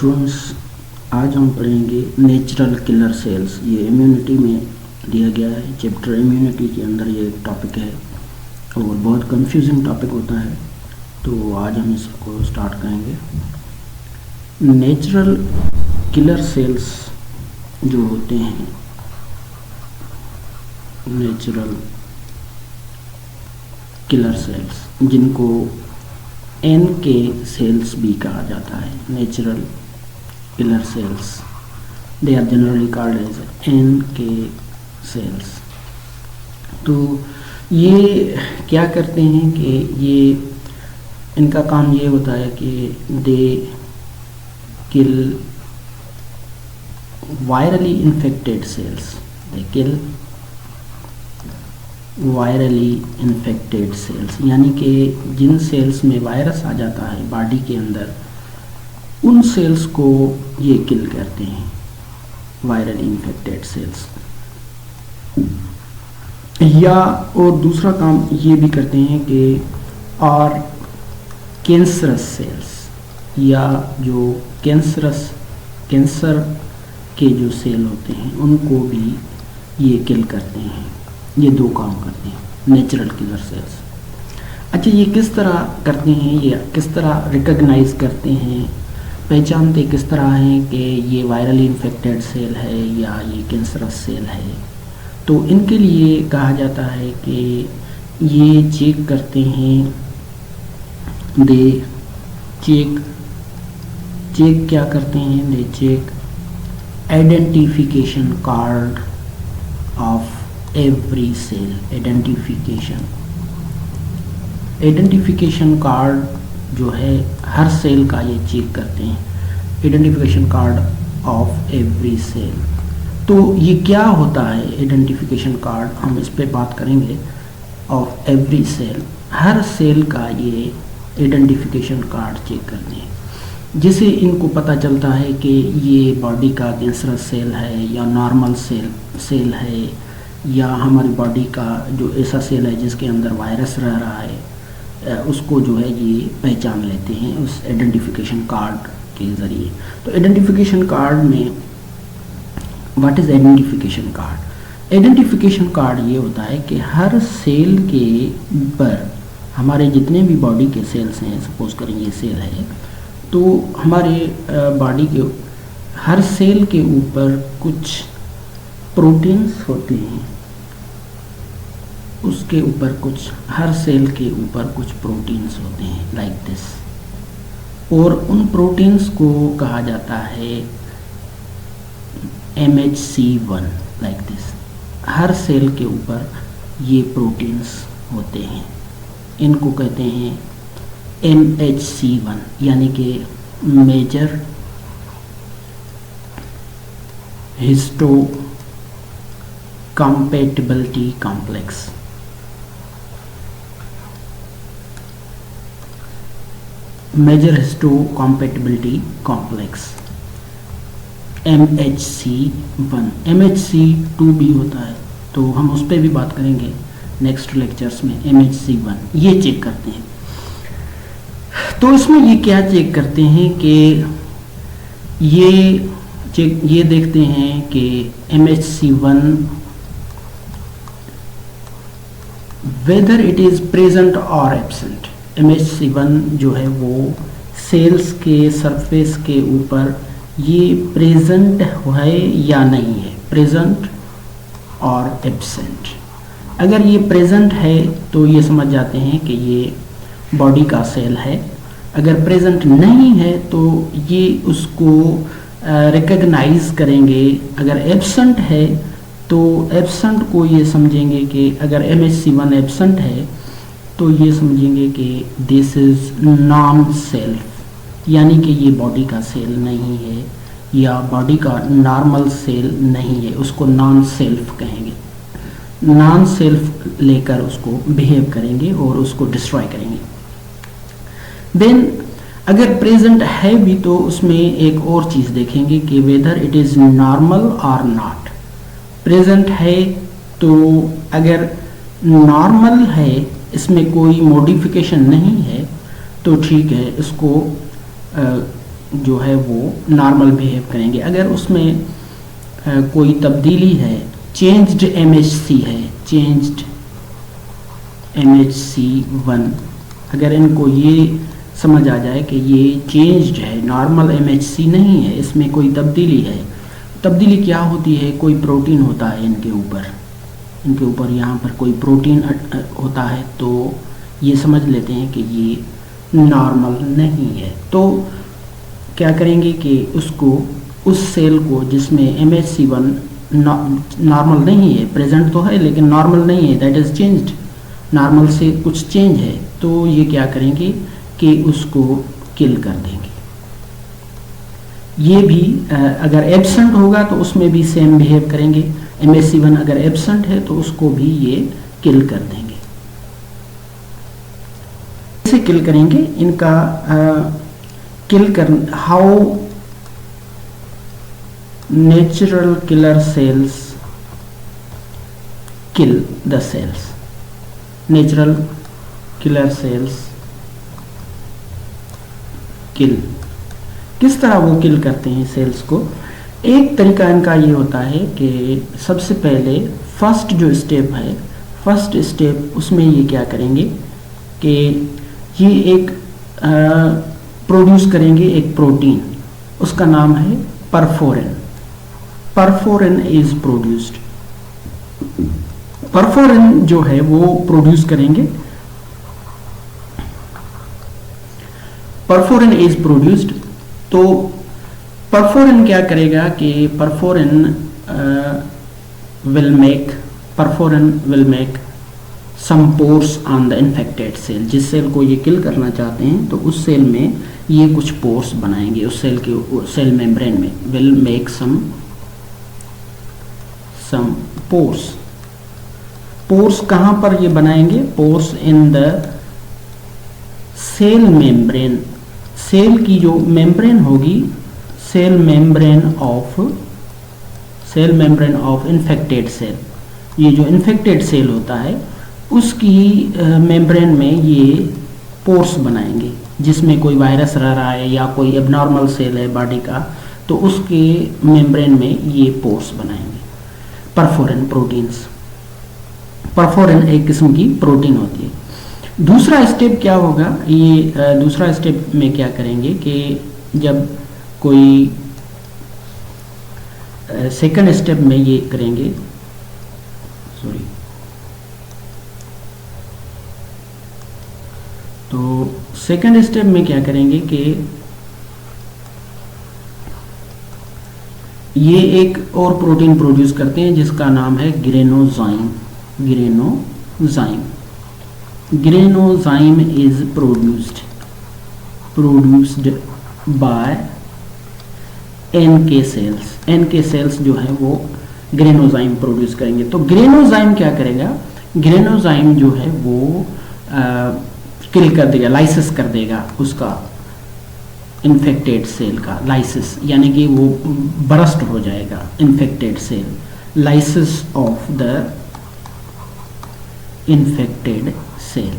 Students, आज हम पढ़ेंगे नेचुरल किलर सेल्स। ये इम्यूनिटी में दिया गया है, चैप्टर इम्यूनिटी के अंदर ये एक टॉपिक है और बहुत कंफ्यूजिंग टॉपिक होता है। तो आज हम इसको स्टार्ट करेंगे। नेचुरल किलर सेल्स जो होते हैं, नेचुरल किलर सेल्स, जिनको NK सेल्स भी कहा जाता है, natural killer cells, they are generally called as NK cells. तो ये क्या करते हैं कि ये इनका काम ये होता है कि दे किल वायरली इन्फेक्टेड सेल्स, दे किल वायरली इन्फेक्टेड सेल्स, यानी कि जिन सेल्स में वायरस आ जाता है बॉडी के अंदर, उन सेल्स को ये किल करते हैं, वायरली इन्फेक्टेड सेल्स। या और दूसरा काम ये भी करते हैं कि और कैंसरस सेल्स, या जो कैंसर के जो सेल होते हैं उनको भी ये किल करते हैं। ये दो काम करते हैं नेचुरल किलर सेल्स। अच्छा, ये किस तरह करते हैं, ये किस तरह रिकॉग्नाइज करते हैं, पहचानते किस तरह हैं कि ये वायरली इन्फेक्टेड सेल है या ये कैंसरस सेल है? तो इनके लिए कहा जाता है कि ये चेक करते हैं, दे चेक क्या करते हैं, they check identification card of every cell. Identification card जो है हर सेल का ये चेक करते हैं, identification card of every cell. तो ये क्या होता है आइडेंटिफिकेशन कार्ड, हम इस पे बात करेंगे। ऑफ एवरी सेल, हर सेल का ये आइडेंटिफिकेशन कार्ड चेक करते हैं, जिससे इनको पता चलता है कि ये बॉडी का कैंसरस सेल है या नॉर्मल सेल है, या हमारी बॉडी का जो ऐसा सेल है जिसके अंदर वायरस रह रहा है, उसको जो है ये पहचान लेते हैं उस आइडेंटिफिकेशन कार्ड के ज़रिए। तो आइडेंटिफिकेशन कार्ड में what is identification card? Identification card ये होता है कि हर सेल के ऊपर, हमारे जितने भी बॉडी के सेल्स हैं, सपोज करें ये सेल है, तो हमारे बॉडी के हर सेल के ऊपर कुछ प्रोटीन्स होते हैं, उसके ऊपर कुछ, हर सेल के ऊपर कुछ प्रोटीन्स होते हैं लाइक दिस, और उन प्रोटीन्स को कहा जाता है MHC1 like this. Her cell के ऊपर ये प्रोटीन्स होते हैं, इनको कहते हैं MHC1, यानी कि major histo compatibility complex। Major histocompatibility complex MHC1। MHC2 भी होता है, तो हम उस पर भी बात करेंगे नेक्स्ट लेक्चर्स में। MHC1 ये चेक करते हैं। तो इसमें ये क्या चेक करते हैं कि ये देखते हैं कि MHC1 whether it is present और एब्सेंट। MHC1 जो है वो सेल्स के सरफेस के ऊपर ये प्रेजेंट है या नहीं है, प्रेजेंट और एब्सेंट। अगर ये प्रेजेंट है तो ये समझ जाते हैं कि ये बॉडी का सेल है। अगर प्रेजेंट नहीं है तो ये उसको रिकॉग्नाइज करेंगे। अगर एब्सेंट है तो एब्सेंट को ये समझेंगे कि अगर MHC1 एब्सेंट है तो ये समझेंगे कि दिस इज़ नॉन सेल्फ, यानी कि ये बॉडी का सेल नहीं है या बॉडी का नॉर्मल सेल नहीं है, उसको नॉन सेल्फ कहेंगे। नॉन सेल्फ लेकर उसको बिहेव करेंगे और उसको डिस्ट्रॉय करेंगे। देन अगर प्रेजेंट है भी तो उसमें एक और चीज़ देखेंगे कि वेदर इट इज़ नॉर्मल और नॉट। प्रेजेंट है तो अगर नॉर्मल है, इसमें कोई मॉडिफिकेशन नहीं है, तो ठीक है, इसको जो है वो नॉर्मल बिहेव करेंगे। अगर उसमें कोई तब्दीली है, चेंज्ड MHC है, चेंज्ड MHC1, अगर इनको ये समझ आ जाए कि ये चेंज्ड है, नॉर्मल MHC नहीं है, इसमें कोई तब्दीली है। तब्दीली क्या होती है? कोई प्रोटीन होता है इनके ऊपर यहाँ पर कोई प्रोटीन होता है, तो ये समझ लेते हैं कि ये नॉर्मल नहीं है। तो क्या करेंगे कि उसको, उस सेल को जिसमें MHC1 नॉर्मल नहीं है, प्रेजेंट तो है लेकिन नॉर्मल नहीं है, दैट इज़ चेंज्ड, नॉर्मल से कुछ चेंज है, तो ये क्या करेंगे कि उसको किल कर देंगे। ये भी अगर एब्सेंट होगा तो उसमें भी सेम बिहेव करेंगे। MHC1 अगर एब्सेंट है तो उसको भी ये किल कर देंगे। कैसे किल करेंगे इनका? किल कर, how natural killer cells kill the cells. Natural killer cells kill, किस तरह वो किल करते हैं सेल्स को? एक तरीका इनका ये होता है कि सबसे पहले फर्स्ट जो स्टेप है, फर्स्ट स्टेप उसमें ये क्या करेंगे कि ये एक प्रोड्यूस करेंगे एक प्रोटीन, उसका नाम है perforin. Perforin is produced, perforin जो है वो प्रोड्यूस करेंगे, परफोरिन इज प्रोड्यूस्ड। तो परफोरिन क्या करेगा कि perforin will make some pores on the infected cell. जिस सेल को ये किल करना चाहते हैं तो उस सेल में ये कुछ पोर्स बनाएंगे, उस सेल के सेल मेम्ब्रेन में will make some pores. Pores कहाँ पर ये बनाएंगे? Pores in the cell membrane. Cell की जो मेम्ब्रेन होगी, cell membrane of infected cell, ये जो इन्फेक्टेड सेल होता है उसकी मेम्ब्रेन में ये पोर्स बनाएंगे, जिसमें कोई वायरस रह रहा है या कोई एबनॉर्मल सेल है बॉडी का, तो उसके मेम्ब्रेन में ये पोर्स बनाएंगे। परफोरिन प्रोटीन्स, परफोरिन एक किस्म की प्रोटीन होती है। दूसरा स्टेप क्या होगा? ये दूसरा स्टेप में क्या करेंगे कि जब कोई सेकंड स्टेप में ये करेंगे, सॉरी, तो सेकंड स्टेप में क्या करेंगे कि ये एक और प्रोटीन प्रोड्यूस करते हैं जिसका नाम है granzyme. Granzyme is produced by NK cells. NK cells जो है वो ग्रेनोजाइम प्रोड्यूस करेंगे। तो ग्रेनोजाइम क्या करेगा? ग्रेनोजाइम जो है वो किल कर देगा, लाइसिस कर देगा उसका इन्फेक्टेड सेल का, लाइसिस यानी कि वो बरस्ट हो जाएगा infected cell, lysis of the infected cell.